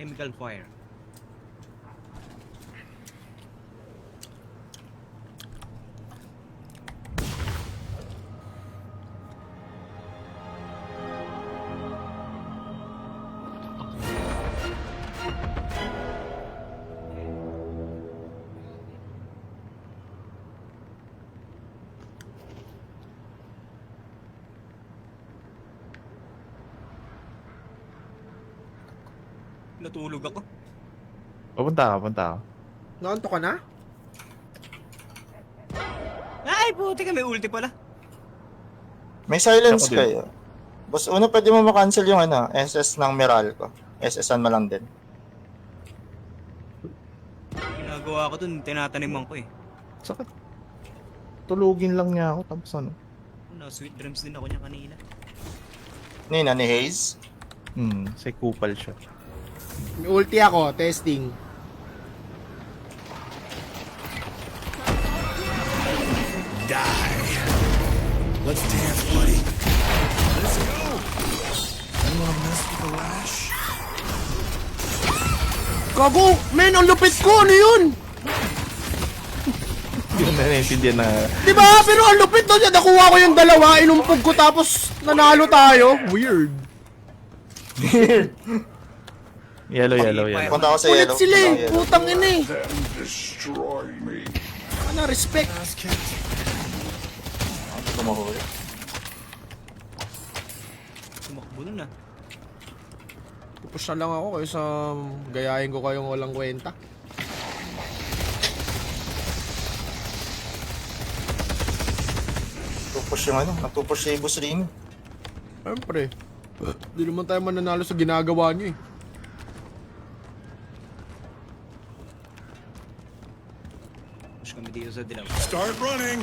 Chemical fire. Natulog ako. Papunta ka. Naanto ka na? Ay, puti ka, may ulti pala. May silence Ako din. kayo. Boss, una pwede mo makancel yung SS ng Meralco. SS-an mo lang din. Ginagawa ko dun, tinataniman ko eh. Sakit. Tulugin lang niya ako, tapos ano? Sweet dreams din ako niya kanina. Nina, ni Hayes. Say kupal siya. May ulti ako, testing. Let's dance, buddy. Let's go. You wanna mess with the lash? Gago! Men, ang lupit ko! Ano yun? Hindi ko na naiintindihan na... Diba? Pero ang lupit doon. Nakuha ko yung dalawa, inumpog ko tapos nanalo tayo. Weird. Yellow. Punta ako sa Ulit yellow. sila eh. Punta ako yellow. Putang ina eh. Destroy me. Ano, respect. Ass kicked. Hindi ko mahuli. Tumakbo nun ah. Pupush na lang ako kaysa gayahin ko kayong walang kwenta. Tupush yung Natupush si Boss Ring. Siyempre. Hindi naman tayo mananalo sa ginagawa niyo eh. Push kami dito sa dilaw. Start running.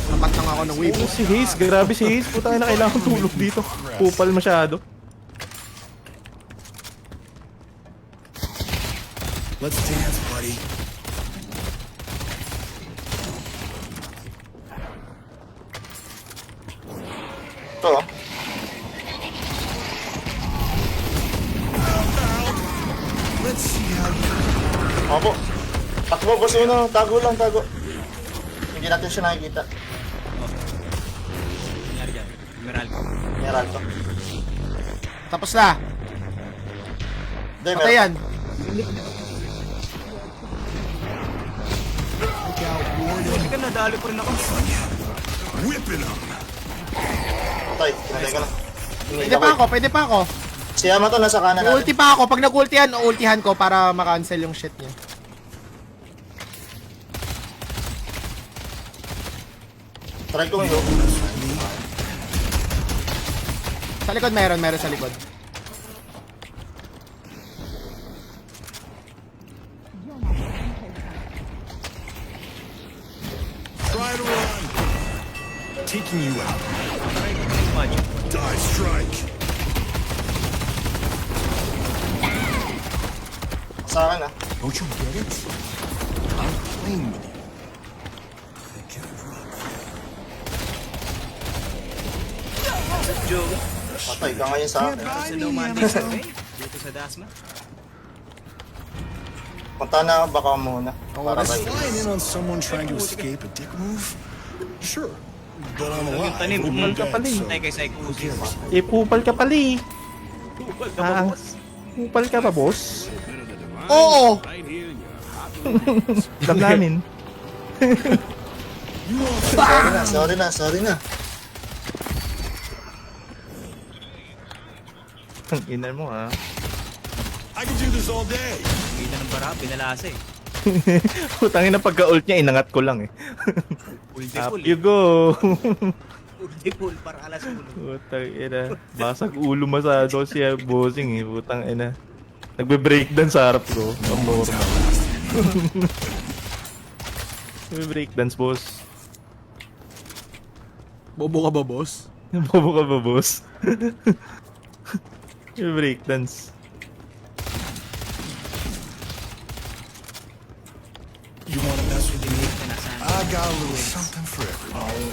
Tapat lang ako ng wave. Oh, si Hayes, grabe si Hayes. Puta na kailangan tulog dito. Kupal masyado. Let's dance, buddy. Ito oh. Let's see how you... Opo. Takbo, Boss Uno. Tago lang, tago. Hindi natin siya nakikita. Nangyari dyan. Meralco. Meralco. Tapos na. Hindi, Patay yan. Hindi ka nadali pa rin ako. Whipping them. Patay, kinalay ka na. Pwede pa ako. Si Yamato nasa kanan May natin. ulti pa ako. Pag nag-ultihan, ultihan ko para makancel yung shit niya. Try ko yung Sa likod meron sa likod. Try to run. Taking you out. Magic. Die strike. sa akin Don't you get it? I'm playing with you. I can't run. Joe. Patay ka ngayon sa akin. Sa no Mondays away. Dito sa Dasma. Punta na baka muna. Para Is kay flying in on someone trying to escape a dick move? Sure. But I'm Yung alive. tanim. and you're ka pala dead, eh. so Tay kay who Psychosis. cares? Kupal ka pala eh. Kupal ka Ah, ba, boss? kupal ka ba, boss? Oo! Alam namin. Sorry na. Ang ina mo ah. I can do this all day. Kita ng bara, pinalasa eh. Putangin na pagka-ult niya, inangat ko lang eh. Full Up full. you go. Full para alas ulo. Putang ina. Basag ulo masado siya bossing eh. Putang ina. Nagbe-breakdance sa harap ko. Ang normal. Nagbe-breakdance, boss. Bobo ka ba, boss? Bobo ka ba, boss? Nagbe-breakdance. You want to mess with me? Nasaan? I got a little something for everybody.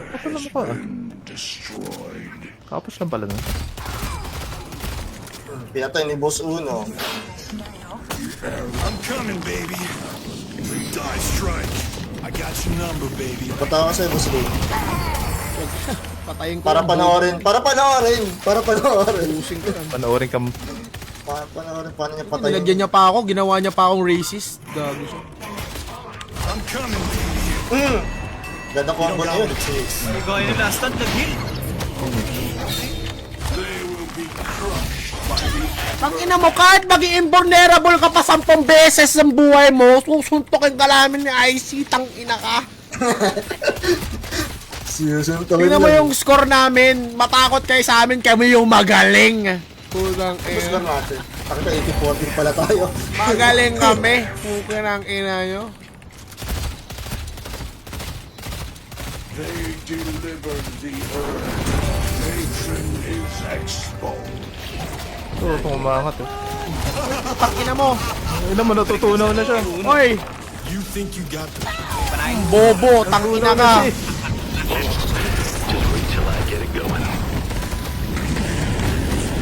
Kapal na mukha ah. Kapos lang pala na. Pinatay ni Boss Uno. I'm coming, baby. Die strike. I got your number, baby. Patawa sa'yo, Boss Ray. Patayin ko. Para panoorin. Para panoorin. Para panoorin. Pusing ko. Panoorin ka. Para panoorin. Paano niya patayin? Nilagyan niya pa ako, ginawa niya pa akong racist. Gago siya. I'm coming, baby. Ganda ko ang You don't na got yun. what it takes. May gaya yung last stand, nag-heal. They will be crushed by the Tangina mo, kahit maging invulnerable ka pa 10 beses ng buhay mo, susuntokin ka namin ni IC, tangina ka. Sinusuntokin Tingnan mo yung score namin, matakot kayo sa amin, kami yung magaling. Putang Tapos lang ina. natin. Pakita 80-14 pala tayo. Magaling kami. Putang ina nyo. They delivered the earth. Nation is exposed. Oo, tumangat eh. Tangina mo. Ayun naman, natutunaw na siya. Oy, You think you got the bobo, tangina ka.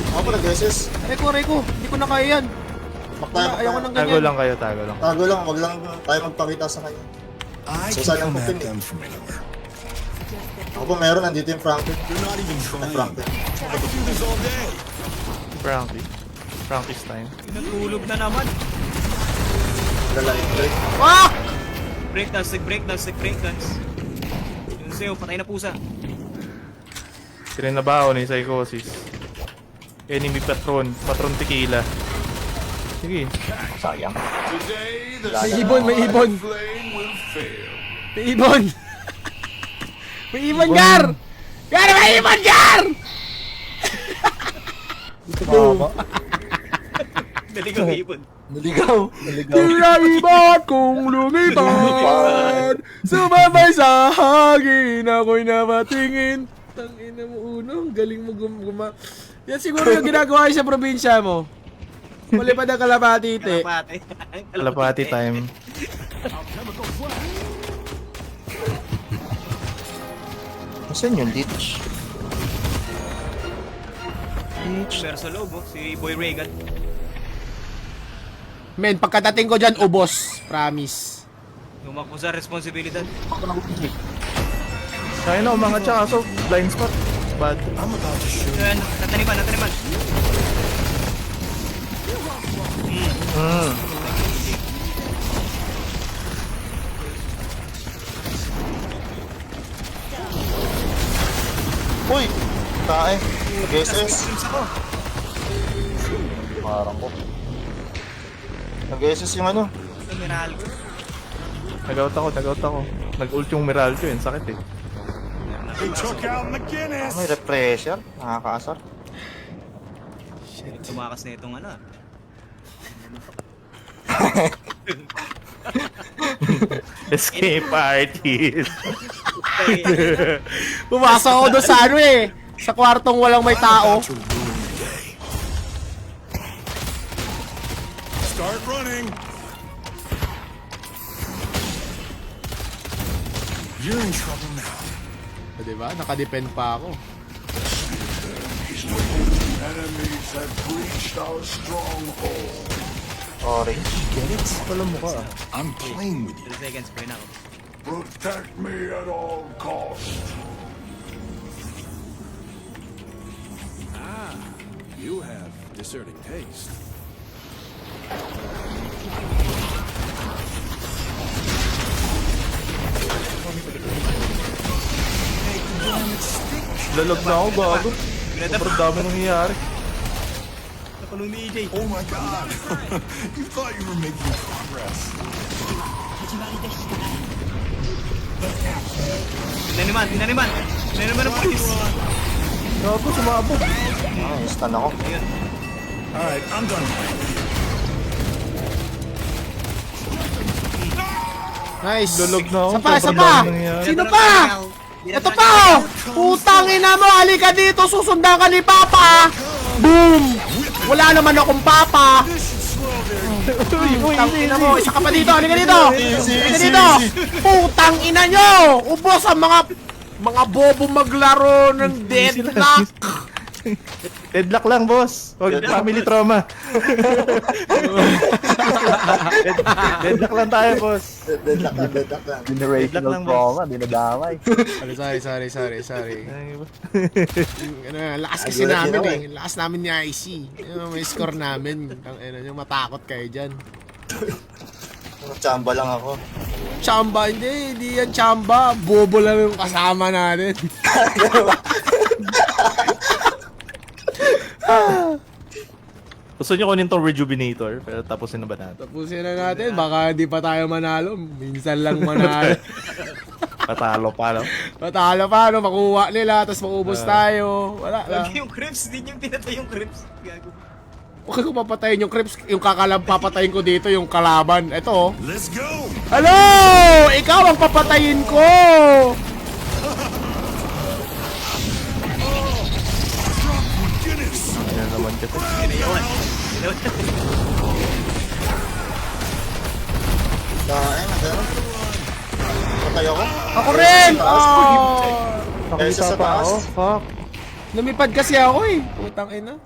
Ako pa nag-SS. Reko, hindi ko na kaya yan. Baktayan, Ayoko nang Tago ganyan. lang kayo, tago lang. Tago lang, wag lang tayo magpakita sa kanya. I So, can saan ang come at pupin eh? them from anywhere. Ako pa meron, nandito yung Franklin. They're not even trying. Franklin. I can do this all day. Frankie. Frankie's time. Natulog na naman. Dala yung break. Ah! Breakdance, breakdance, breakdance. Yung sayo, patay na pusa. Tinabaho ni Psychosis. Enemy patron. Patron tequila. Sige. Sayang. Today, the May ibon, may ibon. flame will fail. May ibon. May ibon, Gar! Gar, may ibon, Gar! Naligaw ibon. Naligaw. Lumipad kung lumipad, sumabay sa hangin, ako'y napatingin. Tangina mo uno, ang galing mo guma. Yan siguro yung ginagawa sa probinsya mo. Malipad ang kalapati, te. Kalapate. Kalapati time. Saan yun, Ditch? Pero sa loob, oh, si Boy Reagan. Men, pagkatating ko dyan, ubos. Promise. Tumakbo sa responsibilidad. Kaya na, umangat siya kaso blind spot. Bad. I'm about to shoot. Yan, nataniman, nataniman. Uy! Tae. Nag-SS. Teams ako. Parang ko. Nag-SS yung ano. Ito, Meralco. Nag-out ako. Nag-ult yung Meralco yun, sakit eh. They took out McGinnis. May refresher. Nakakaasar. Tumakas na itong ano. Escape artist. Pumasok ako doon sa ano eh. Sa kwartong walang may tao. To ruin the day. Start running. You're in trouble now. Diba? Nakadepend pa ako. Enemies have breached our stronghold. Orange. Pala mukha ah. I'm playing with you. 3 seconds pa rin ako. Protect me at all costs. You have discerning taste. Lalog na ako, bago. Pinadap. Sobrang dami nangyayari. Nakulong ni EJ. Oh my god! You thought you were making progress. Tinaniman, tinaniman. Tinaniman ang police. Gago, sumabog. Ah, stun ako. Ayun. Alright, I'm done playing with you. Nice. Lulog na ako. Isa pa, isa Sobrang pa. dami nangyayari. Sino pa? Ito pa oh. Putang ina mo, halika dito, susundan ka ni Papa. Boom. Wala naman akong Papa. Putang ina mo, isa ka pa dito, halika dito. Halika dito. Putang ina nyo. Ubos ang mga bobo maglaro ng deadlock. Deadlock lang, boss. Huwag family trauma. Deadlock lang tayo, boss. Deadlock lang. Deadlock lang, boss. Trauma, dinadamay. Sorry. Ay, ba? Ano, lakas kasi Nagulat namin din eh. Lakas namin ni IC. May score namin. Yung matakot kayo dyan. Chamba lang ako. Chamba, hindi yan chamba. Bobo lang yung kasama natin. Gusto nyo kunin tong Rejuvenator, pero tapusin na ba natin? Tapusin na natin. Baka di pa tayo manalo. Minsan lang manalo. Patalo pa, no? Patalo pa, no? Makuha nila, tapos maubos tayo. Wala lang. Lagi yung Crips, hindi yung pinatay yung Crips. Gago. Huwag ko papatayin yung Crips. Yung papatayin ko dito, yung kalaban. Ito, oh. Let's go! Hello! Ikaw ang papatayin ko! Guinness! Yan naman kasi. Ginayawan. Dahil, gano'n. Patay ako. Ako rin! Oh! Kesa sa taas. Fuck. Lumipad kasi ako eh. Putang ina.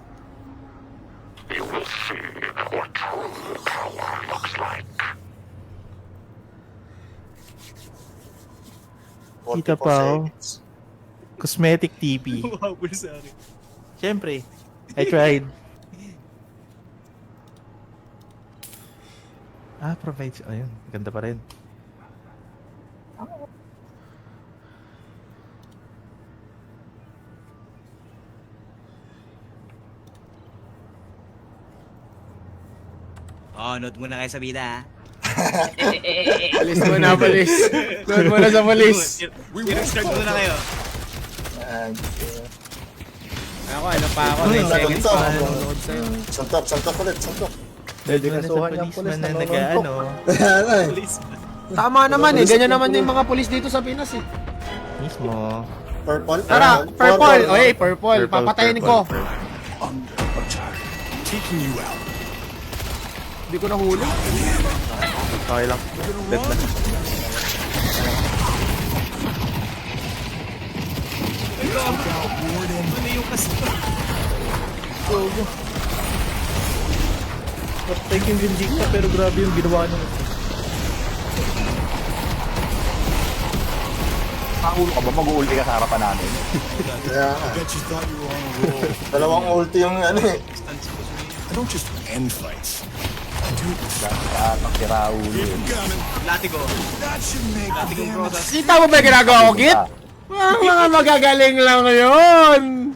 Kita pa ako. Cosmetic TP. Wawabol sa akin. Siyempre. I tried. Provides. Ayun, ganda pa rin. Oh, note muna kayo sa bida, ha? Palis mo na, palis. Doon mo na sa palis. I-restart muna kayo. And, Ako, ano pa ako? 9 seconds pa. Nanonood sa'yo. santok ulit. Dahil kasuhan yung police na nag-ano. Please. Tama naman eh. Ganyan naman yung mga pulis dito sa Pinas eh. Mismo. Purple. Tara, purple. Oy, purple. Papatayin ko. Taking you out. Hindi ko nahuli. Okay lang. Dead na. Ano yung kasama? Thank you, Vindicta, pero grabe yung ginawa niya. Pakulo ka ba? Mag-uulti ka sa harapan namin. Kaya nga. Bet you thought you were on a roll. Dalawang ulti yung ano eh. I don't just end fights. I do this. Kaatang si Raul yun. Coming. Latigo. That should make Latigong them... brothers. Kita mo ba yung ginagawa ko, Git? Mga magagaling lang yun.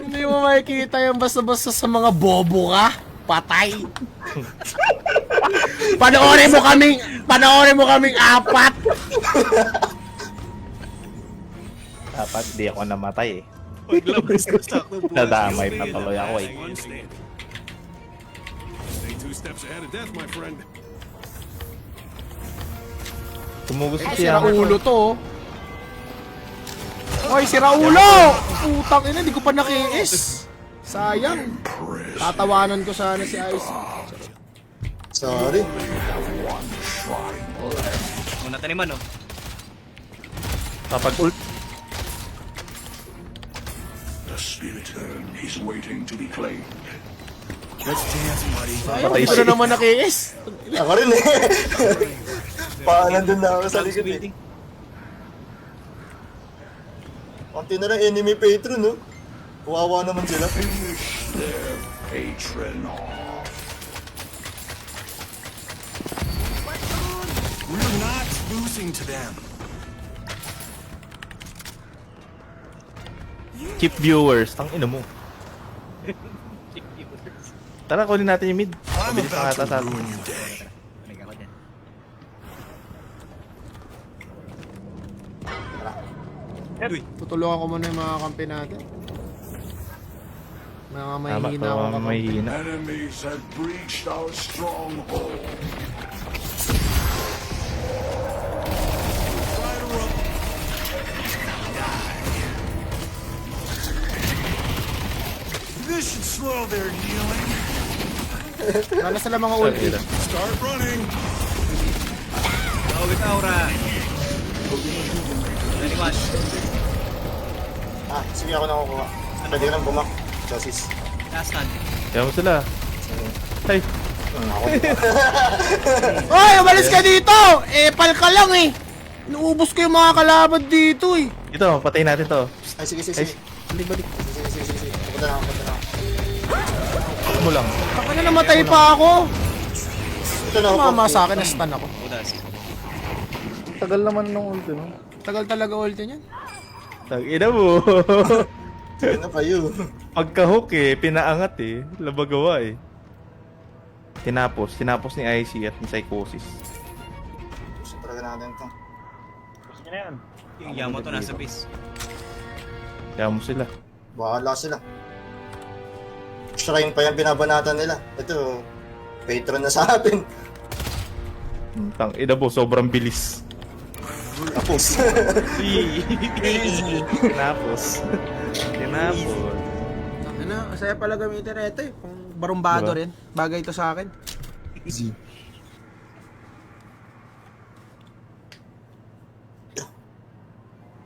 Hindi mo makikita yung basta-basta sa mga bobo ka. Patay. Panoorin mo kaming apat. Dapat di ako namatay eh. Paglabas ko sa ako. Nadamay pa tuloy ako eh. Stay 2 steps ahead of death, my friend. Tumugos Ay, siya. sira ulo to. Hoy, sira ulo! Putang ina, di ko pa nakiis. Sayang. Tatawanan ko sana si Ice. Sorry. Muna taniman, oh. Kapag ult. The spirit is waiting to be claimed. Let's dance, buddy. Sayang, Patay di ko siya. na naman nakiis. Ako rin eh. Nandun na ako sa likod eh. Building. Konti na lang enemy patron, no? Kawawa naman sila. Patron off. We're not losing to them. Keep viewers. Tang ina mo. Tara, kunin natin yung mid. I'm Mabilis na about ata to sa ruin your day. Balik ako dyan. Uy. Tutulungan ko muna yung mga kampi natin. Mga Tama, mahihina ako kapag. mahihina. Enemies have breached our stronghold. This should slow their healing. Lalo sila mga ulti. Start running. With aura. Anyone? Sige ako nakukuha. Pwede ka nang bumak. Chosis. Last stand. Kaya mo sila. Ay, Ako. Hoy, umalis ka dito! Epal ka lang eh! Inuubos ko yung mga kalaban dito eh. ito, patayin natin to. Ay, sige, sige, Ay, sige. balik. Sige. Punta na ako. Mo lang. Baka na namatay pa ako. Ito na ako. Mama sa akin, na-stun ako. Udas. Tagal naman nung ulti, no? Tagal talaga ulti niyan. Tag-ina mo. Ano kayo? Pagka-hook eh, pinaangat eh. Labagawa eh. Tinapos ni IC at ni Psychosis. Gusto talaga natin to. Yung Yamato nasa base. Kaya mo sila. Bahala sila. Shrine pa yung binabanatan nila. Ito, patron na sa atin. Tang-ina mo, sobrang bilis. Tapos. Tinapos. Ano, masaya pala gamitin na ito eh. Pang barumbado Diba? rin. Bagay ito sa akin. Easy.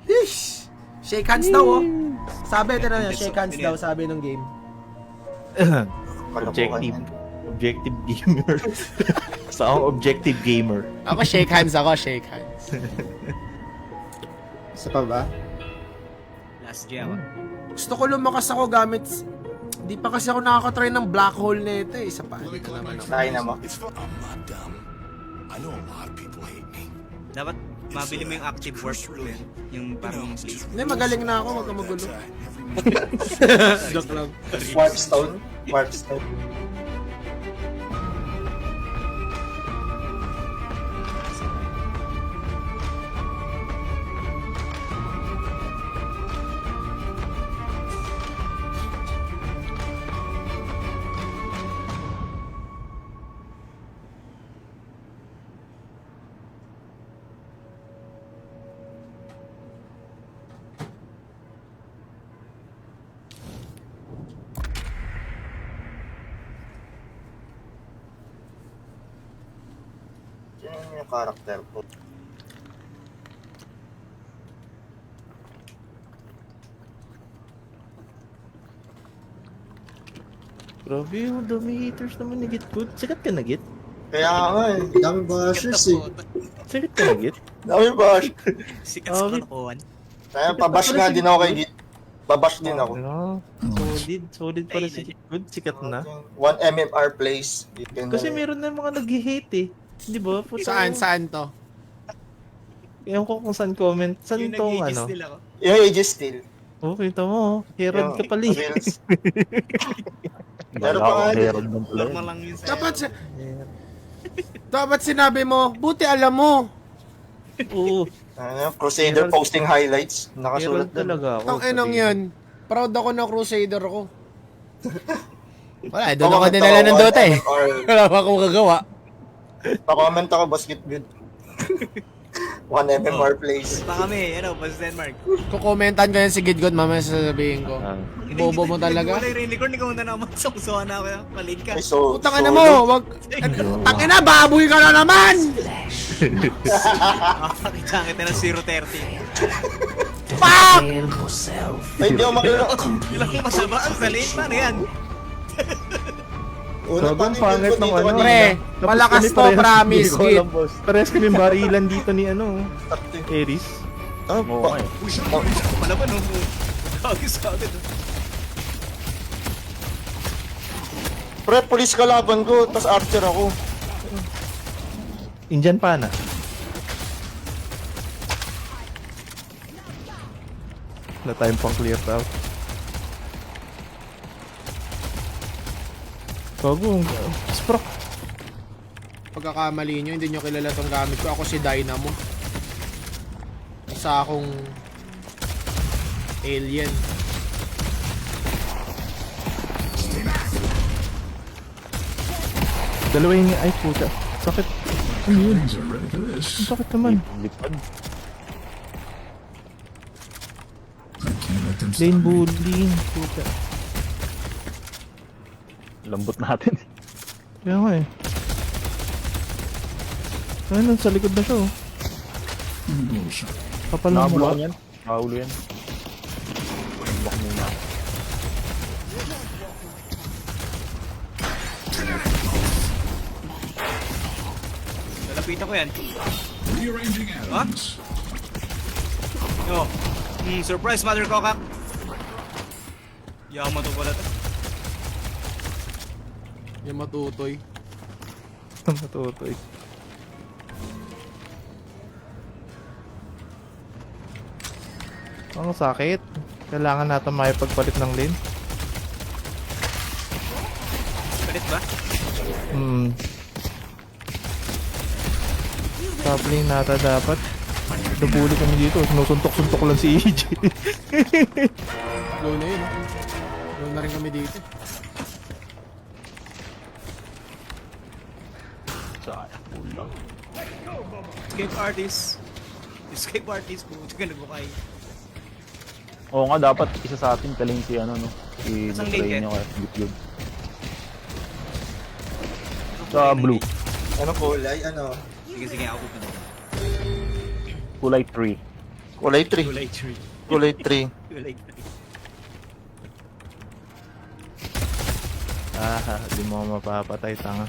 Yeesh! Shake hands daw oh. Sabi, ito na shake hands daw sabi ng game. Objective. Objective gamer. Sa akong objective gamer. Ako shake hands ako, shake hands. Isa pa ba? Last gem. Gusto ko lumakas ako gamit... Hindi pa kasi ako nakakatry ng black hole na ito eh. Isa pa. Hindi ko naman ako. Try na mo. It's fun. I'm not dumb. I know a lot of people hate me. Dapat mabili mo yung active warp. Yung parang place. Hindi, magaling na ako. Huwag ka magulo. Joke lang. Warpstone. Warpstone. Yan yung character ko. Grabe yung dami haters naman ni Gitgood. Sikat ka na, Git? Kaya nga eh. Dami bashers eh. Sikat ka na, Git? Dami bash. Sikat sa Okay. kalokohan. Kaya pabash nga din ako kay Git. Babash din ako. Ano? Solid pala si Gitgood. Sikat na. 1 MMR plays. Kasi meron na mga nag-hate eh. Di ba? Saan to? Ewan ko kung saan comment. Saan Yung tong nag-aegis ano? nila ko. Yung Aegis Steel. Oh, kita mo. Herald ka pala eh. Reels. Pero pa nga din. Herald ng pala. Normal lang yun sa... Dapat sinabi mo, buti alam mo. Oo. Ano, Crusader posting highlights. Nakasulat Herald doon. talaga ako. Ang enong sabihin. yan. Proud ako na Crusader ko. Wala, doon ako Pa-comment dinala ng ako, Dota eh. or Wala pa akong gagawa. Pa-comment ako, basket build. 1 MMR plays. Pa kami, Buzz Denmark. Kukomentan ko yan si Gidgod, mamaya sasabihin ko. Ah. Bobo mo talaga. Wala yung record, ikaw na naman sa kusuhan na ako. Palig ka. Ay, so, Putang ina mo, wag... Tangina, baboy ka na naman! Makakita kita ng 0-30. Fuck! Ay, hindi ako makilala. Ilang masaba ang salit. Paano yan? Sobrang pangit ng ano. Pre, malakas to, promise, Gid. Parehas kami barilan dito ni ano. Eris. Oo, eh. Wala ba nung... Kagis ka agad. Pre, police kalaban ko, tas archer ako. Indian pa na. Na time pang clear out. Bago, Sprock. Pagkakamali nyo, hindi nyo kilala tong gamit ko. Ako si Dynamo. Isa akong alien. Dalawa yung ay puta. Sakit. Ano yun? Ang sakit naman. Lipad. Lane bullying. Puta. Lambot natin. Kaya nga eh. Ayun, sa likod na siya oh. Kapal ng Nakabulo mukha. yan. Nakaulo yan. Lock muna. Kita ko yan. Rearranging atoms. Yo. Surprise, Mother Kokak. Yaman to pala to. Yung matutoy. Matutoy. Ang sakit. Kailangan natin makipagpalit ng lane. Palit ba? Top lane nata dapat. Nabuli kami dito. Sinusuntok-suntok lang si EJ. Low na yun. Low na rin kami dito. Escape artist. Escape artist po. Tsaka nagbukay. Oo nga, dapat isa sa atin kaling si ano, no? Si Saan Dufresne link, niya kaya good. Sa blue. Ano kulay? Ano? Sige, ako pupunta. Kulay 3. Kulay 3. Kulay tree. Kulay 3. Kulay tree. Di mo mapapatay, tanga.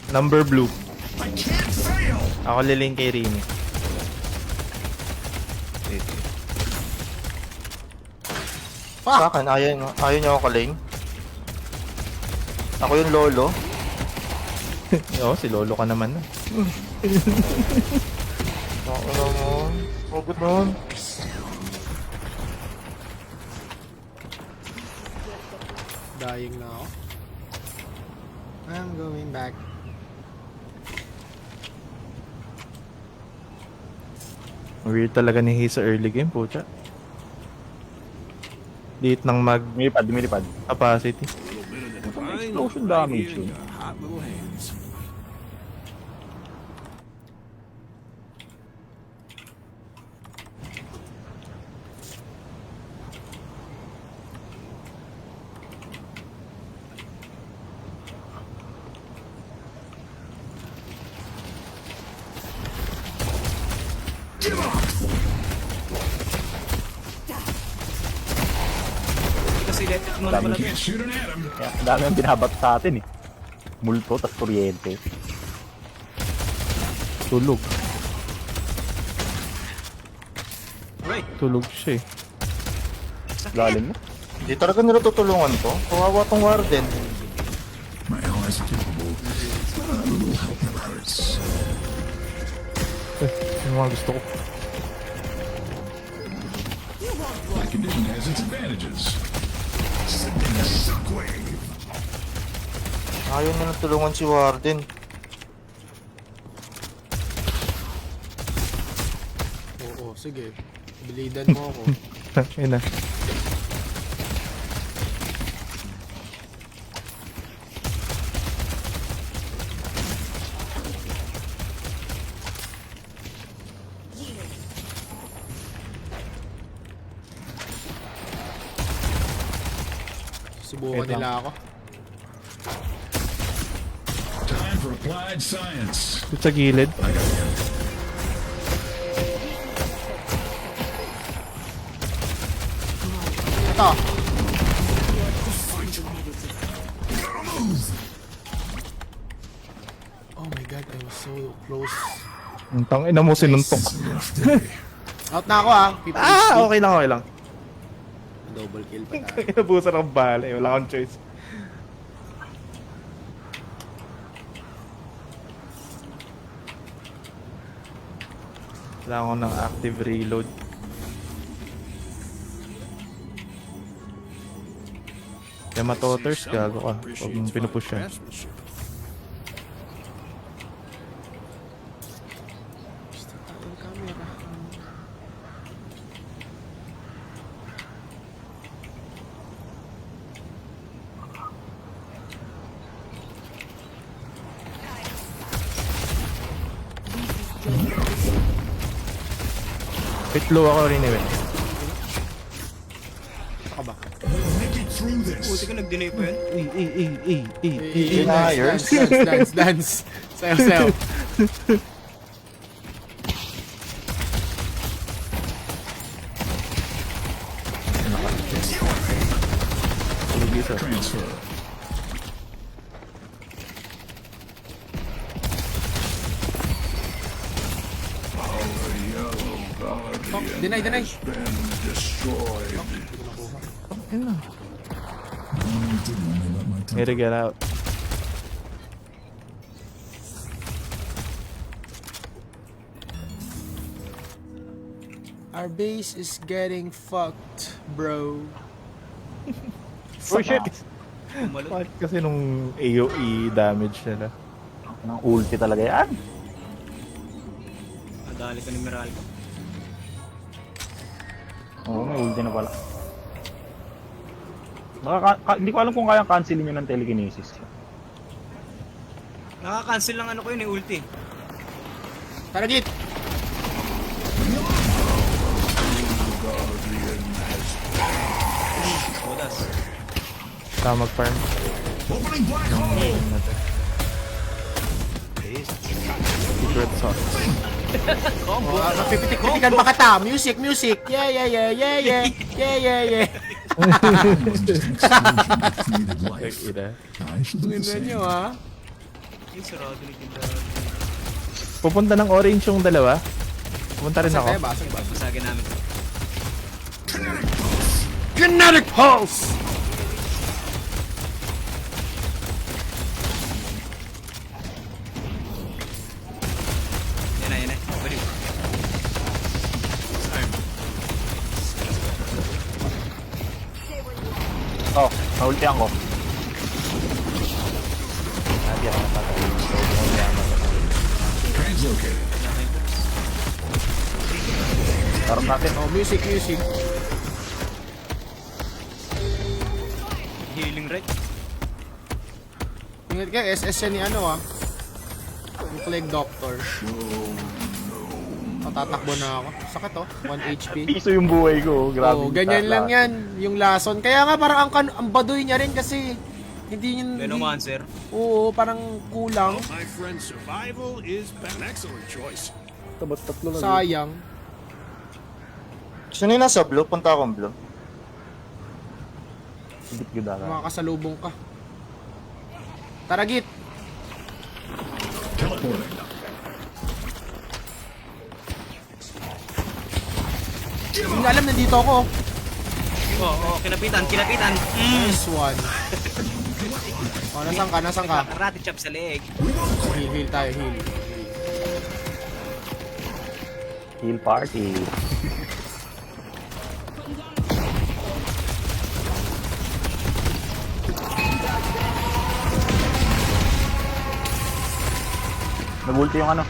Number blue. I can't fail. Ako liling kay Rini. Sa akin, ayaw niyo ako kaling. Ako yung lolo. Oo, si Lolo ka naman na. Ako naman. Pagod nun. Dying na ako. I'm going back. Weird talaga ni Hayes sa early game, pucha. Liit ng mag Lumilipad. capacity. Explosion damage yun. Hot little hands. Give up. Kasi let mo na pala to. Can't shoot an atom. Kaya, ang dami ang binabato sa atin eh. Multo, tas kuryente. Tulog. Right. Tulog siya eh. Lalim mo. Hindi talaga nila tutulungan to. Kawawa tong warden. My allies are capable, but a little help never hurts. Yung mga gusto ko. My condition has its advantages. Sending a shockwave. Ayaw nila tulungan si warden. Oo, sige. Bilidan mo ako. Yun na. Subukan Wait lang. nila ako. Time for applied science. Sa gilid. I got you. Ito! Oh my god, I was so close. Ang tangina mo sinuntok. Out na ako ah. 50 Okay lang, okay lang. Double kill pa tayo. Inabusan ng bala eh. Wala akong choice. Kailangan ko ng active reload. Kaya matoters, gago ka. Huwag mong pinupush yan. Ang camera. Wait, low ako rin eh. Saka ba? Make it through this. Puti ka nag-deny pa yun. Deniers. Dance. Sayo. Tulog isa. Transfer. Deny. Need to get out. Our base is getting fucked, bro. Oh shit! Umalo. Bakit kasi nung AoE damage nila? Nang ulti talaga yan. Nadali ka ni Meralco. Oo, may ulti na pala. Hindi ko alam kung kayang cancelin yun ng telekinesis. Nakaka-cancel lang ano ko yun eh, ulti. Target! Odas. Tama mag-farm. Opening black hole. Secret sauce. Mapipitik-pitikan pa kita. Music. Yeah. Created life. Ina. I should do the Tingnan same. nyo, ha? Ay, sarado ni Kinda. Pupunta ng orange yung dalawa. Pupunta rin ako. Basag. Pasagin namin. Kinetic Pulse! Yan na. Baliw. Arm. Oh, naultihan ko. Translocated. Tarap natin. Oh, music. Healing right. Ingat ka, SS yan ni ano, yung Plague Doctor. Tatakbo na ako. Sakit, 1 HP. Piso yung buhay ko. Grabe. Oh, ganyan lang yan, yung lason. Kaya nga parang ang baduy niya rin kasi hindi yun... Venomancer. Oo, parang kulang. My friend, survival is an excellent choice. Tabat tatlo lang. Sayang. Gusto nyo nasa blue? Punta akong blue. Higit gudara. Makakasalubong ka. Taragit! Teleporting. Hindi na alam, nandito ako. Oo, kinapitan. Nice one. Oh, nasan ka? Karate chop sa leg. Heal tayo, heal. Heal party. Nagulti yung ano.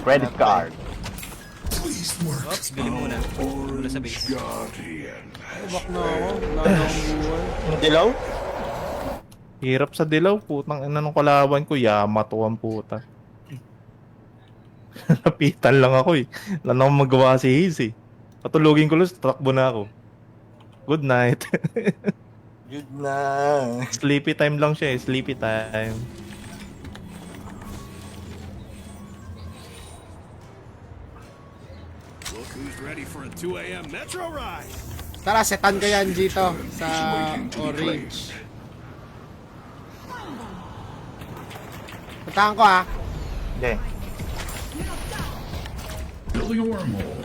Credit card. Please work. Oops, bili muna. Muna sa base. Bak na ako. Wala na akong buhay. Yung dilaw? Hirap sa dilaw, putang ina nung kalaban ko, Yamato ang puta. Napitan lang ako eh. Wala na akong magawa si Haze eh. Patulogin ko lang, takbo na ako. Good night. Good na. Sleepy time lang siya eh, sleepy time. Look who's ready for a 2 a.m. metro ride. Tara, setan ko yan dito sa orange. Puntahan ko, ha? Okay. Building a wormhole.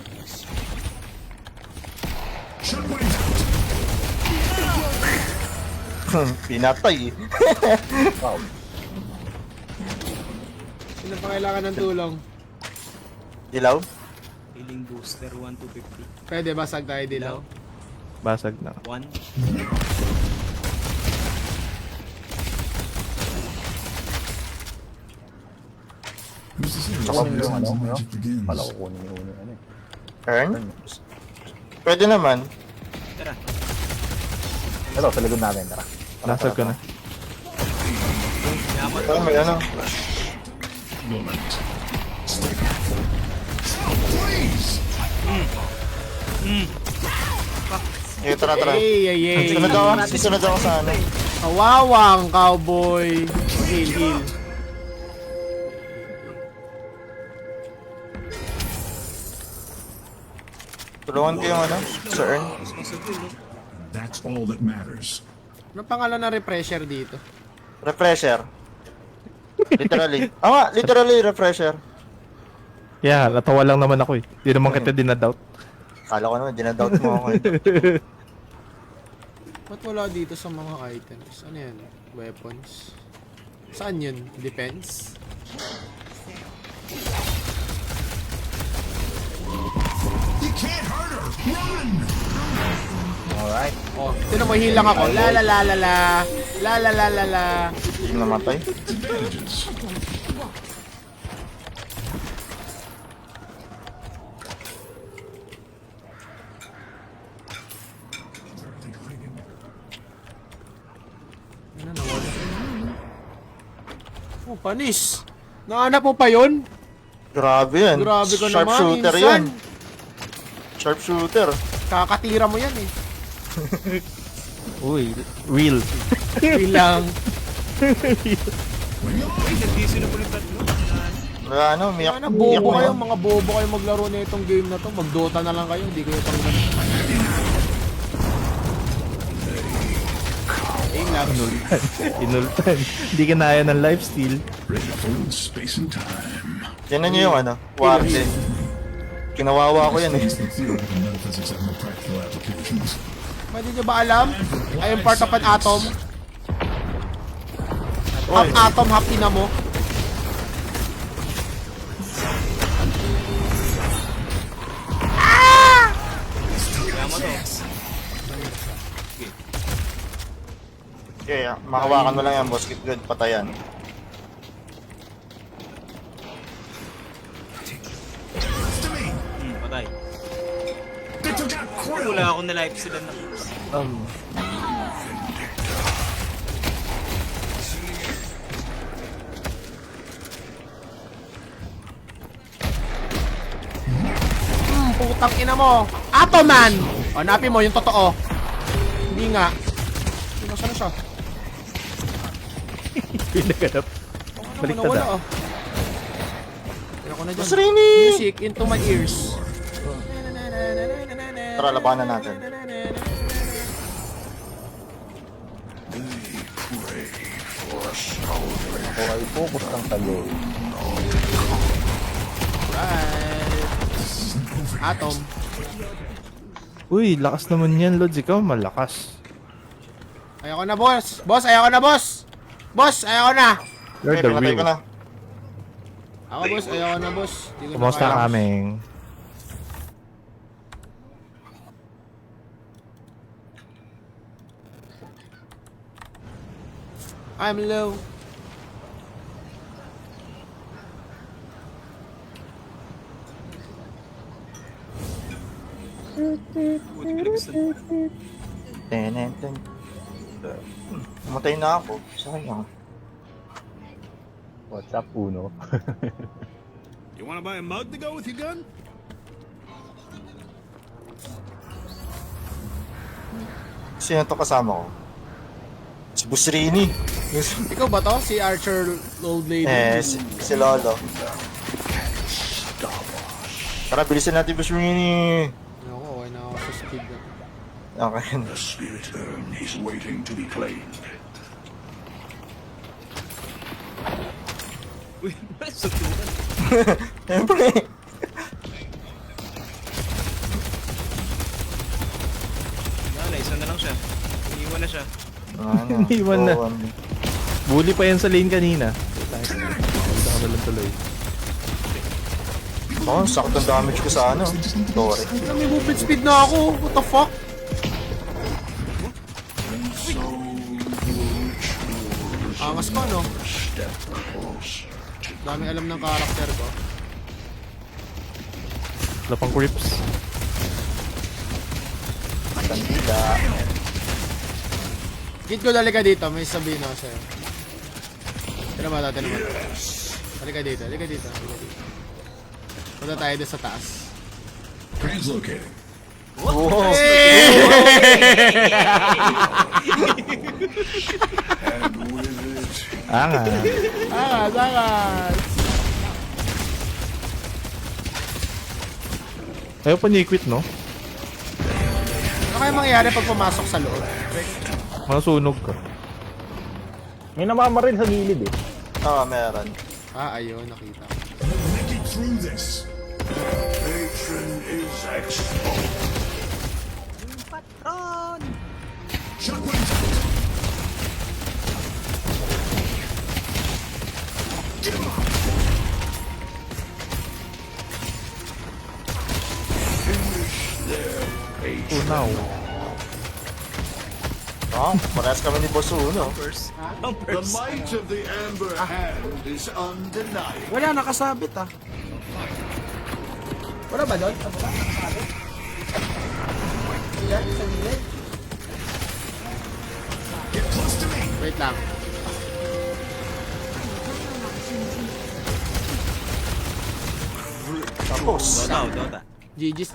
Shockwave out. Pinatay. Sino pa kailangan ng tulong? Dilaw? Healing booster 1-250. Pwede basag tayo dilaw. Basag na. 1. Who's this here? Saka yung ano, Magic begins. pala ko kunin yung ano eh. Earn? Pwede naman. Tara. Ito, sa likod natin, tara. Nasag ka na. Yaman. Parang may ano. Moment. Please. Eh, tara. Ay. Sunod ako sa ano. Kawawang cowboy. Heal. Tulungan ko yung ano. Sa earn. That's all that matters. Ano pangalan ng refresher dito? Refresher. Literally. Literally refresher. Yeah, natawa lang naman ako eh. Di naman kita dinadoubt. Kala ko naman, dinadoubt mo ako eh. Ba't wala dito sa mga items? Ano yan? Weapons? Saan yun? Defense? You can't hurt her. Run! Alright. Oh, tinan mo, heal lang ako. La la la la la. La la la la la. Hindi namatay. Advantages. Ano, nawala. Oh, panis. Nahanap mo pa yun? Grabe yan. Grabe ka naman, Sharpshooter insan. yan. Sharpshooter. Kakatira mo yan eh. Uy, real. Bilang. Uy, nag-DC na po yung tatlo. Ano, miyak. Ano, bobo kayo, mga bobo kayo maglaro na itong game na to. Mag-Dota na lang kayo, hindi kayo pang Ayun lang. Inultan. Hindi kinaya ng lifesteal. Ready for space and time. Yan na nyo yung ano, warden. Kinawawa ko yan eh. Space and theory and metaphysics have no practical applications. Pwede nyo ba alam? I am part of an atom. Half atom, half mo. Kaya mo to. Okay, makawakan mo lang yan, boss. Good, patayan. Patay. Wala akong na-life sila na. Putang ina mo. Atoman! O, napin mo yung totoo. Hindi nga. Nasaan na siya? Pinaganap. Baliktad Nawala, ah. oh. Ayoko na dyan. Boss Rini! Music into my ears. Tara, labanan natin. Okay, focus lang tayo. Right. Atom. Uy, lakas naman yan, Lods. Ikaw, malakas. Ayoko na, boss. Boss, ayoko na, boss. Boss, ayoko na. You're Okay, the pinatay ko real. na. Ako, boss, ayoko na, boss. Di ko na Kumusta kaya. kaming? I'm low. Buti ka nag-stun. Ten. Umatay na ako. Sayang. What's up, Uno? You want to buy a mug to go with your gun? Sino to kasama ko? Si Busrini. Ikaw ba to? Si Archer Old Lady? Si Lolo. Tara, bilisan natin Busrini. Ayoko, okay na ako sa speed na. Okay. The spirit urn is waiting to be claimed. Uy, suntukan. Siyempre. Wala, isa na lang siya. Iniwan na siya. Ano? Iniwan na. Oo, Bully pa yan sa lane kanina. Ito ka na lang tuloy. Oh, sakto damage ko sa ano. Sorry. May movement speed na ako. What the fuck? Angas pa, no? Dami alam ng karakter ko. Wala pang creeps. Tandila. Git ko, dali ka dito. May sabihin ako sa'yo. Tinama to. Halika dito, halika dito. Punta tayo doon sa taas. Translocating. Wow. And with it, Angas. Angas, angas! Ayaw pa niya i-quit, no? Ano kaya mangyayari pag pumasok sa loob? Masunog ka. May namamaril sa gilid eh. Meron. Ayun, nakita. Make it through this. Patron is exposed. Patron! Shockwave's out. Give up. Finish their patron. Unaw. Parehas kami ni Boss Uno. First. The might of the Amber Hand is undeniable. Wala, nakasabit ah. Wala ba doon? Wala, nakasabit. Yan, sa gilid. Get close to me. Wait lang. Tapos. Dota. GG's.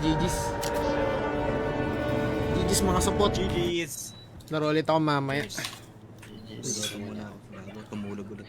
GG's mga support. GG's. Laro ulit ako mamaya. Dota muna ako. Tumulog ulit.